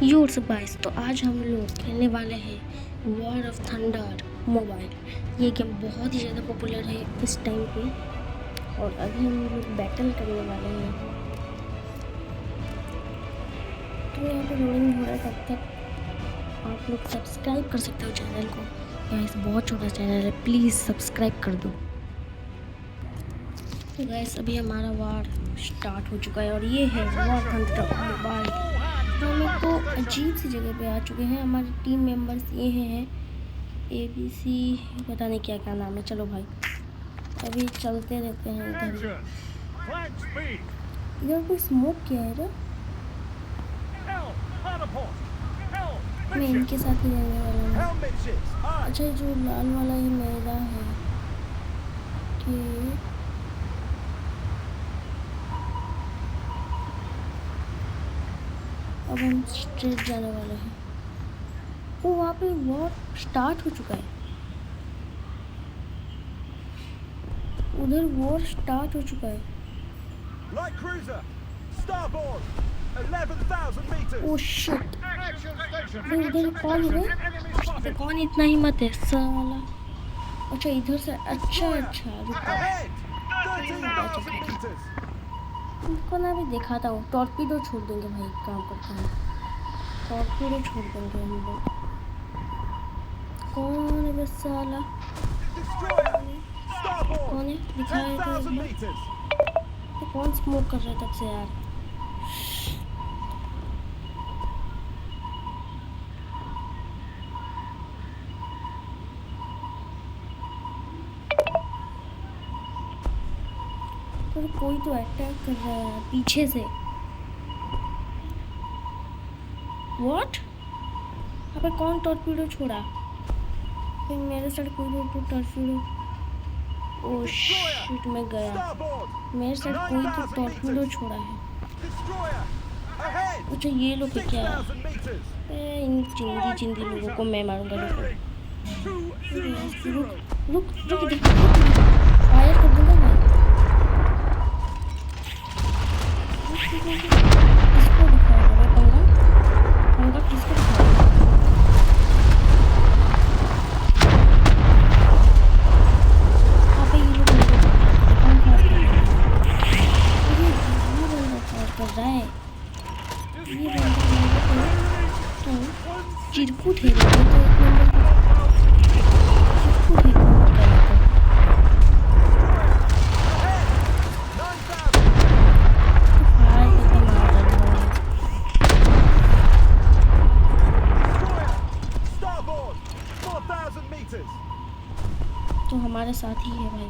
यूट्स बाइस। तो आज हम लोग खेलने वाले हैं वॉर ऑफ थंडर मोबाइल। ये गेम बहुत ही ज़्यादा पॉपुलर है इस टाइम पे और अभी हम लोग बैटल करने वाले हैं। तो यहाँ पे लोडिंग हो रहा है, तब तक आप लोग सब्सक्राइब कर सकते हो चैनल को। गाइस बहुत छोटा चैनल है, प्लीज़ सब्सक्राइब कर दो। तो गाइस अभी हमारा वार स्टार्ट हो चुका है और ये है वॉर थंडर मोबाइल। तो हम लोग तो अजीब सी जगह पे आ चुके हैं। हमारे टीम मेंबर्स ये हैं ABC, पता नहीं क्या क्या नाम है। चलो भाई अभी चलते रहते हैं। इधर कोई स्मोक किया है ना, मैं इनके साथ ही रहने वाला हूँ। अच्छा जो लाल वाला ये मेरा है कि अब हम स्ट्रेट जाने वाले हैं। वो वहाँ पे वॉर स्टार्ट हो चुका है, उधर वॉर स्टार्ट हो चुका है। ओह शिट, उधर कौन है? कौन इतना हिम्मत है साला? अच्छा इधर से, अच्छा उनको ना भी दिखाता हूँ। टॉर्पीडो छोड़ देंगे भाई, काम करता है। टॉर्पीडो छोड़ देंगे हम लोग। कौन है बस साला? कौन है दिखाए तो कौन स्मोक कर रहा है तब से यार? पर कोई तो अटैक कर रहा है पीछे से। व्हाट? यहाँ पे कौन टॉर्पीडो छोड़ा? फिर मेरे साइड कोई तो टॉर्पीडो। ओह शिट, मैं गया। मेरे साइड कोई तो टॉर्पीडो छोड़ा है। अच्छा ये लोग क्या है? इन चिंदी चिंदी लोगों को मैं मारूंगा। रुक रुक रुक रुक, फायर कर दूंगा मैं। किसको दिखाएगा पंगा? पंगा किसको दिखाएगा? यहाँ पे ये लोग कौन फायर कर रहा है? ये बंदा फायर कर रहा है। ये बंदा तो चिरकुट है, तो एक नंबर का चिरकुट है। तो हमारे साथ ही है भाई।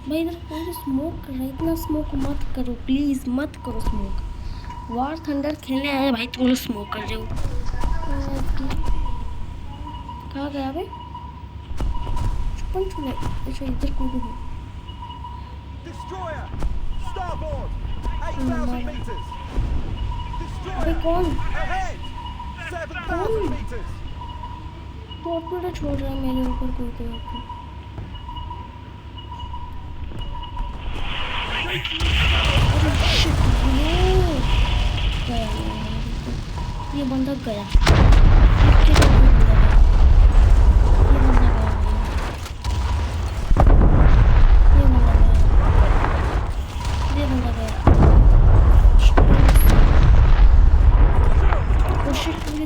भाई इधर कोई तो स्मोक कर रहा है। इतना स्मोक मत करो प्लीज़, मत करो स्मोक। वॉर थंडर खेलने आए भाई, तुम लोग स्मोक कर रहे हो। कहाँ गया भाई? छुपन छुले। अच्छा इधर कोई है। अरे कौन कौन टॉर्पीडो छोड़ रहा है मेरे ऊपर? कोई तो ये बंदा गया।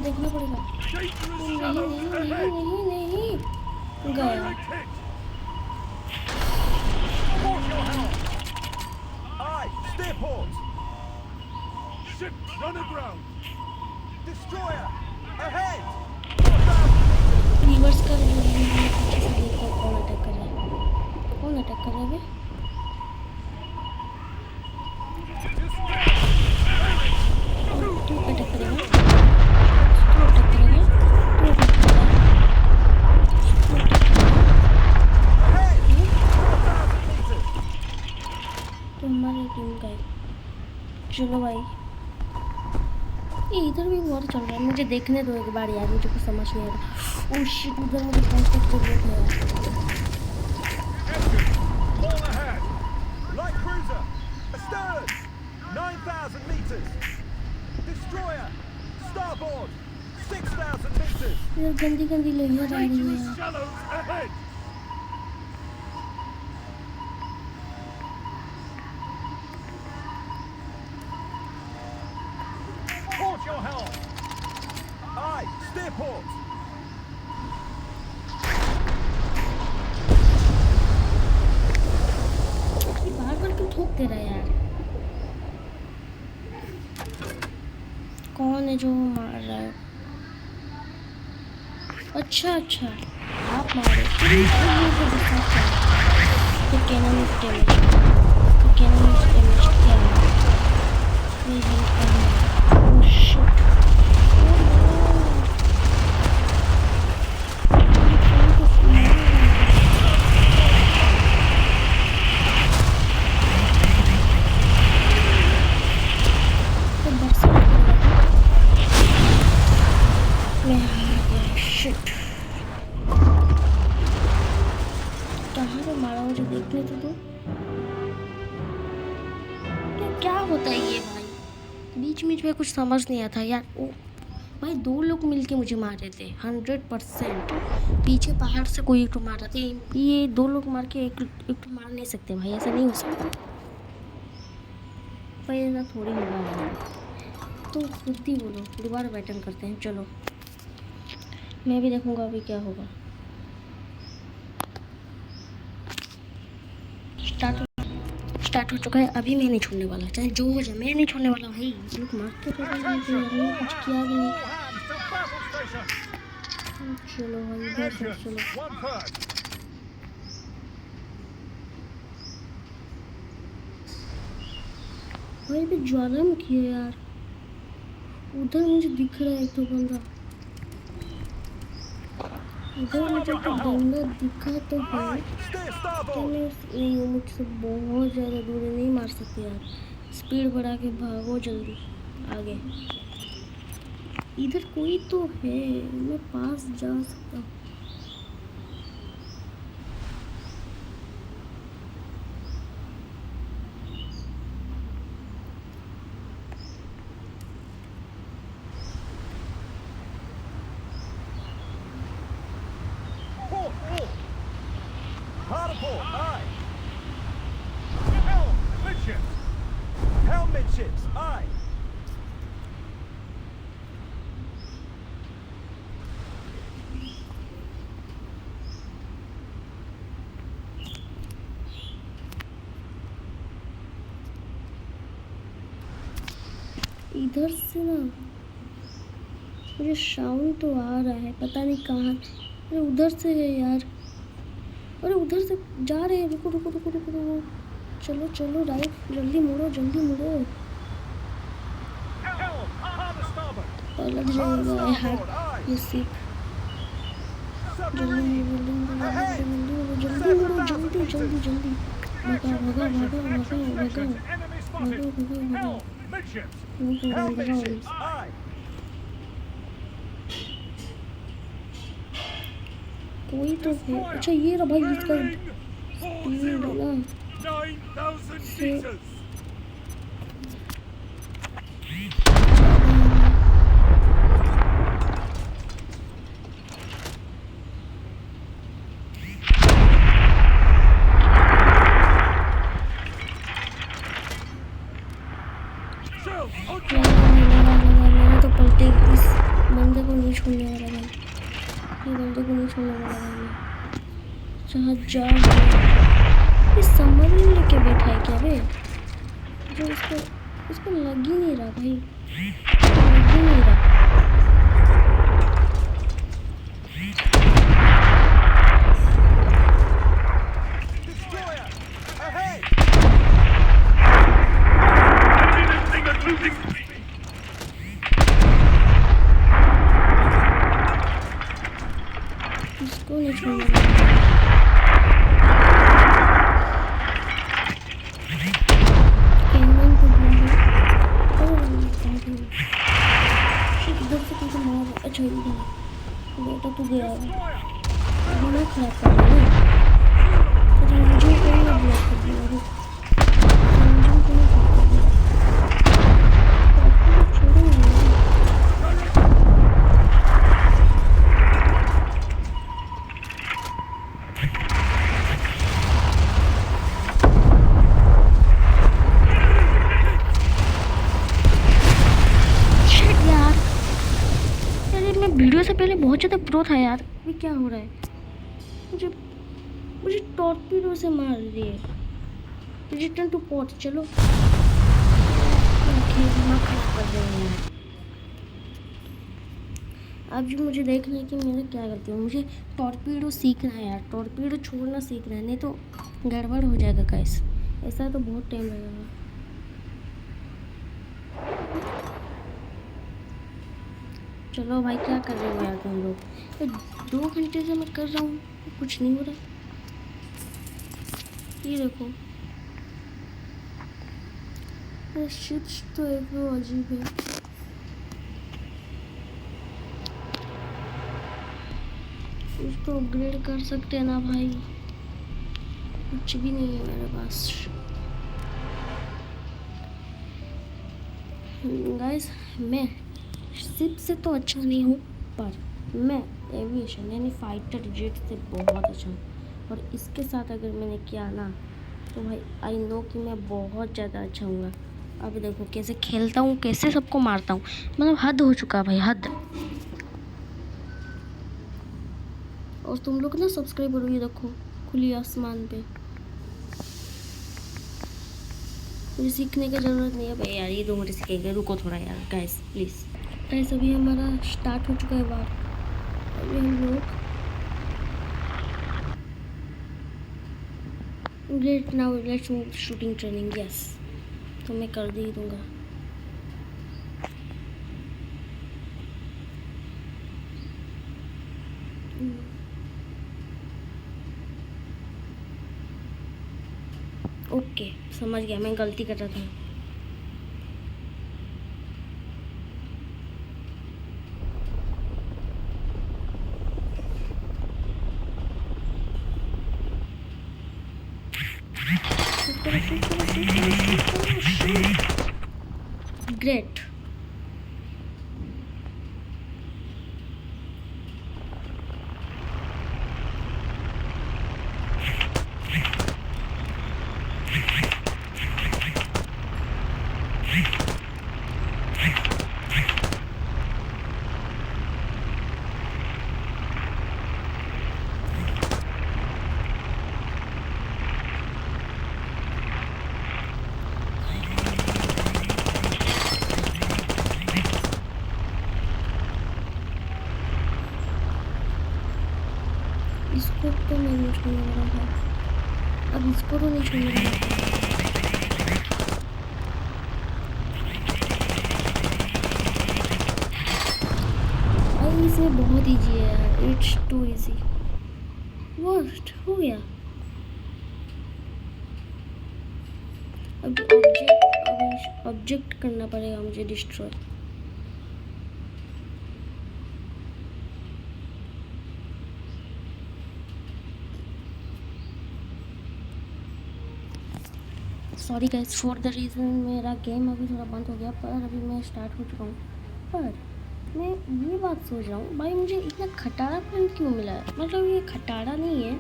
देखना पड़ेगा। नहीं गया। रिवर्स कर पीछे से देखो कौन अटैक कर रहा है। कौन अटैक कर रहा है? तू अटैक करेगा, तू अटैक करेगा, तू अटैक करेगा, तू अटैक करेगा। तो हमारी टीम का है। चलो भाई ये इधर भी वॉर चल रहा है। मुझे देखने दो एक बार यार, मुझे कुछ समझ नहीं आ रहा। ओह शिट, उधर मुझे पहुंचने की जरूरत है। Starboard! 6,000 meters! ये गंदी गंदी लहर आ रही है Dangerous यार। shallows ahead! Port your helm! Aye, steer port! ये बार बार क्यों ठोक दे रहा है यार? कौन है जो मार रहा है? अच्छा अच्छा, आप मारे। तो कैनन इस डैमेज, तो कैनन इस डैमेज क्या है? ये हेल्प करना। ओह शिट, ओह नो, ये कौन कुछ मार रहा है? तो बक्सा कर रहा था। मैं हार गया, शिट। कहाँ पे मारा मुझे देखने तो दो। क्या होता है ये भाई? बीच बीच में कुछ समझ नहीं आता यार। ओ भाई, दो लोग मिलके मुझे मार रहे थे 100%। पीछे पहाड़ से कोई एक तो मार रहा था। ये दो लोग मार के एक तो मार नहीं सकते भाई, ऐसा नहीं हो सकता भाई, ऐसा थोड़ी होगा यार। तो खुद ही बोलो, दोबारा बैटन करते हैं। चलो मैं भी देखूंगा अभी क्या होगा। स्टार्ट हो चुका है। अभी मैं नहीं छोड़ने वाला, चाहे जो हो जाए मैं नहीं छोड़ने वाला भाई। ये लोग मारते तो रहे, कुछ किया भी नहीं। चलो भाई इधर से चलो। भाई भी ज्वालामुखी है यार, उधर मुझे दिख रहा है एक तो बंदा। उधर मुझे तो बंदा दिखा तो है, तो मैं नहीं हूँ, मुझसे बहुत ज़्यादा दूर है, नहीं मार सकते यार। स्पीड बढ़ा के भागो जल्दी आगे। इधर कोई तो है, मैं पास जा सकता हूँ। Helm midships, aye! इधर से ना मुझे साउंड तो आ रहा है, पता नहीं कहाँ। अरे उधर से है यार, अरे उधर से जा रहे हैं। रुको रुको रुको रुको रुको, चलो चलो राइट, जल्दी मुड़ो जल्दी मुड़ो, पलट जाएगा हाथ ये सीख। जल्दी मुड़ो जल्दी मुड़ो, जल्दी जल्दी जल्दी। भगा भगा भगा भगा भगा भगा भगा भगा। कोई तो है। अच्छा ये रहा भाई, इसका स्पीड है ना से मैंने तो पलटे। इस बंदे को नहीं छोड़ने वाला भाई, ये बंदे को नहीं छोड़ने वाला भाई मैं। जहाँ जा इस समझ में लेके बैठा है क्या बे? जो इसको लग ही नहीं रहा भाई, लग ही नहीं रहा। इसको नहीं छोड़ना। कैमरन को इधर से कुछ मार। अच्छा इधर बेटा तू गया दिमाग खराब कर दिया तो मुझे कोई ना ब्लॉक कर दिया। मुझे कोई ब्लॉक कर दिया, छोड़ो नहीं। वीडियो से पहले बहुत ज़्यादा प्रो था यार। ये क्या हो रहा है? मुझे मुझे टॉर्पीडो से मार दिए। Return two port. चलो दिमाग खराब कर रहे हैं यार। अब जो मुझे देखना है कि मेरा क्या गलती है। मुझे टॉर्पीडो सीखना है यार। टॉर्पीडो छोड़ना सीखना है, नहीं तो गड़बड़ हो जाएगा गाइस। ऐसा तो बहुत टाइम लगेगा। चलो भाई, क्या कर रहे हो यार तुम लोग? 2 घंटे से मैं कर रहा हूँ, कुछ नहीं हो रहा। ये देखो, शिप्स तो एक वो अजीब है। उसको अपग्रेड कर सकते हैं ना भाई? कुछ भी नहीं है मेरे पास। गाइस, मैं शिप से तो अच्छा नहीं हूँ, पर मैं एविएशन यानी फाइटर जेट से बहुत अच्छा हूँ। और इसके साथ अगर मैंने किया ना, तो भाई आई नो कि मैं बहुत ज़्यादा अच्छा हूँ। अब देखो कैसे खेलता हूँ, कैसे सबको मारता हूँ। मतलब हद हो चुका भाई, हद। और तुम लोग ना सब्सक्राइब करो। ये देखो, खुली आसमान पे। मुझे सीखने की ज़रूरत नहीं है भाई यार। ये 2 मिनट सीखेंगे, रुको थोड़ा यार गाइस प्लीज़। गाइस अभी हमारा स्टार्ट हो चुका है बार। अभी हम लोग great now let's move shooting training. Yes, तो मैं कर दे दूँगा। ओके, समझ गया, मैं गलती कर रहा था। ग्रेट। इसको तो मैं नहीं छोड़ने वाला था। अब इसको तो नहीं छोड़ने वाला था। भाई इसे बहुत ईजी है यार। It's to easy. वर्स्ट हो गया। अब ऑब्जेक्ट करना पड़ेगा मुझे destroy. Sorry guys for the reason मेरा गेम अभी थोड़ा बंद हो गया, पर अभी मैं स्टार्ट हो चुका हूँ। पर मैं ये बात सोच रहा हूँ भाई, मुझे इतना खटारापन क्यों मिला है? मतलब ये खटारा नहीं है,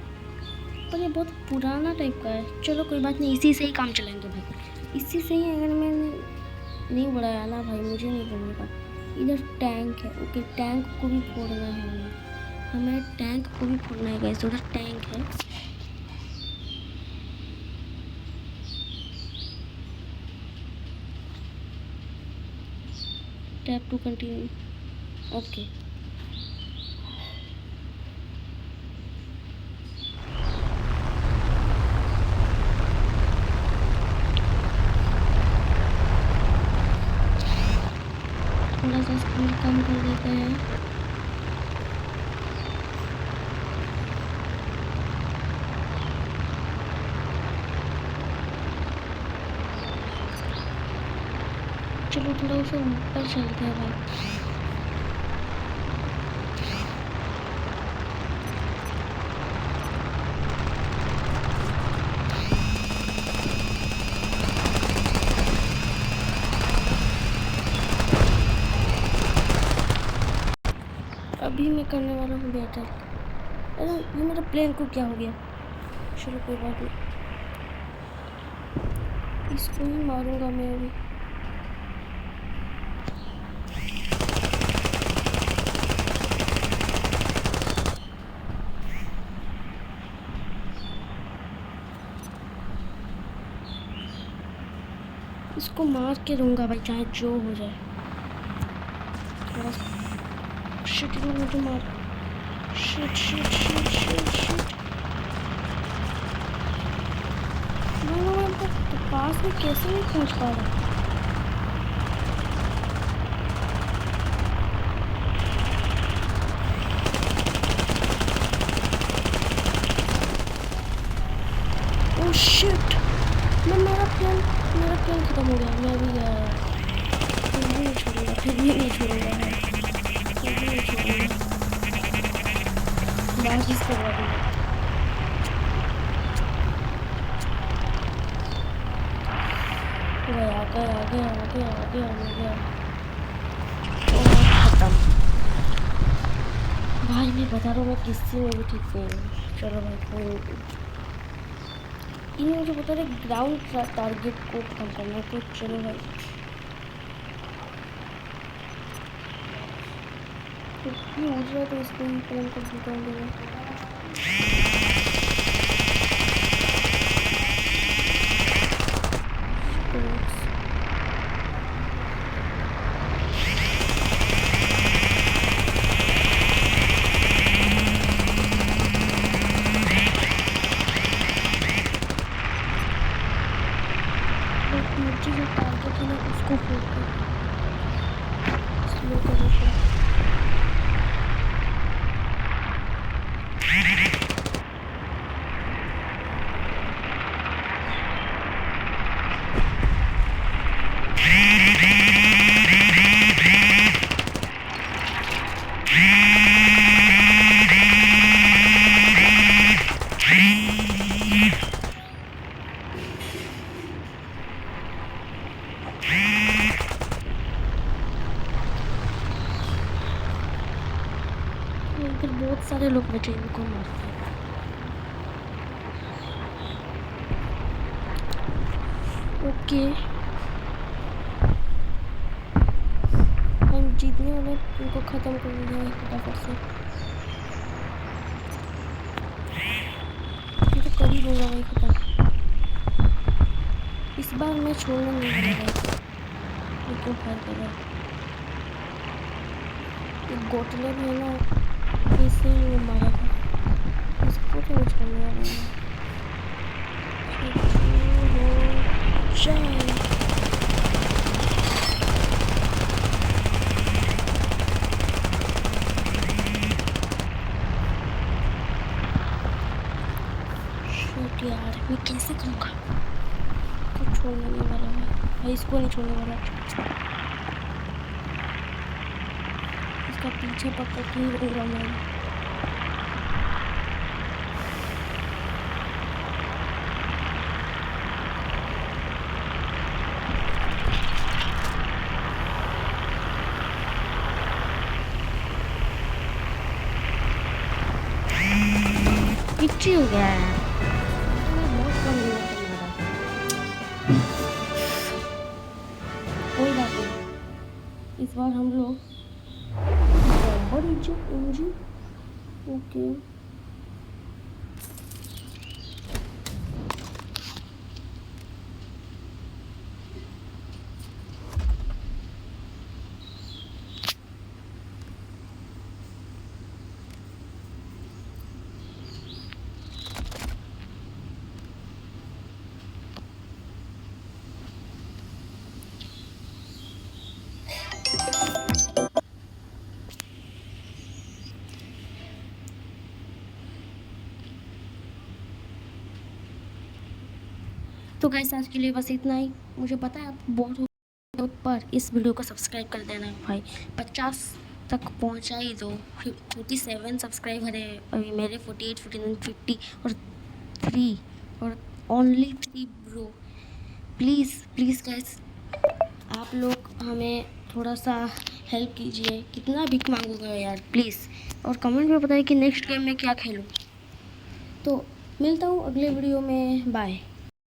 पर ये बहुत पुराना टाइप का है। चलो कोई बात नहीं, इसी से ही काम चलाएंगे भाई। इसी से ही अगर मैंने नहीं बढ़ाया ना भाई, मुझे नहीं बोलने का। इधर टैंक है। ओके, टैंक को भी फोड़ना है हमें टैंक को भी फोड़ना है गाइस। उधर टैंक है। Tap to continue. ओके, थोड़ा सा स्पीड कम कर देते हैं। चलो थोड़ा उसे ऊपर चलते हैं भाई। अभी मैं करने वाला हूँ बेटर। अरे ये मेरा प्लेन को क्या हो गया? चलो कोई बात नहीं, इसको ही मारूंगा मैं अभी। इसको मार के दूंगा भाई, चाहे जो हो जाए। थोड़ा शिट, मुझे मार। Shit shit shit shit shit. मैं तो पास में कैसे नहीं पहुंच पा रहा। ओह शिट, मेरा प्लान खत्म हो गया। मैं भी गया, फिर भी नहीं छोड़ूंगा, फिर भी नहीं छोड़ूंगा, फिर भी नहीं छोड़ूंगा। बाहर किस करवा दूंगा। गया। और खत्म। भाई मैं बता रहा हूँ, मैं किसी में भी ठीक नहीं हूँ। चलो भाई कोई नहीं। इन्हें मुझे बता रहे ग्राउंड टारगेट को खत्म करना है, तो चलो भाई। तो ये उड़ रहा है तो इसको ही प्लान कर देता हूँ मैं। नीचे जो टारगेट है ना उसको फोड़ स्लो करो। फिर बहुत सारे लोग बचे, इनको मारते हैं। ओके हम जीतने वाले, इनको ख़त्म कर दिया है फटाफट से। मैं तो कर ही दूँगा भाई ख़त्म। इस बार मैं छोड़ने नहीं वाला भाई। ये क्यों फायर कर रहा है? एक गोटले भी है ना, इसे ही मारा था। इसको तो नहीं छोड़ने वाला है। यार मैं कैसे करूँगा? कुछ छोड़ने नहीं वाला भाई, इसको नहीं छोड़ने वाला। इसका पीछे पकड़ के ही रहूँगा मैं। पीछे हो गया है। कोई बात नहीं, इस बार हम लोग ओके। तो गाइस आज के लिए बस इतना ही। मुझे पता है आप बोर हो गए, पर इस वीडियो को सब्सक्राइब कर देना भाई। 50 तक पहुंचा ही दो। 47 सब्सक्राइबर है अभी मेरे, 48, 49, 50 और 3 और only 3 bro. Please please guys आप लोग हमें थोड़ा सा हेल्प कीजिए। कितना भीख मांगूंगा यार प्लीज़। और कमेंट में बताइए कि नेक्स्ट गेम में क्या खेलूँ। तो मिलता हूँ अगले वीडियो में, बाय।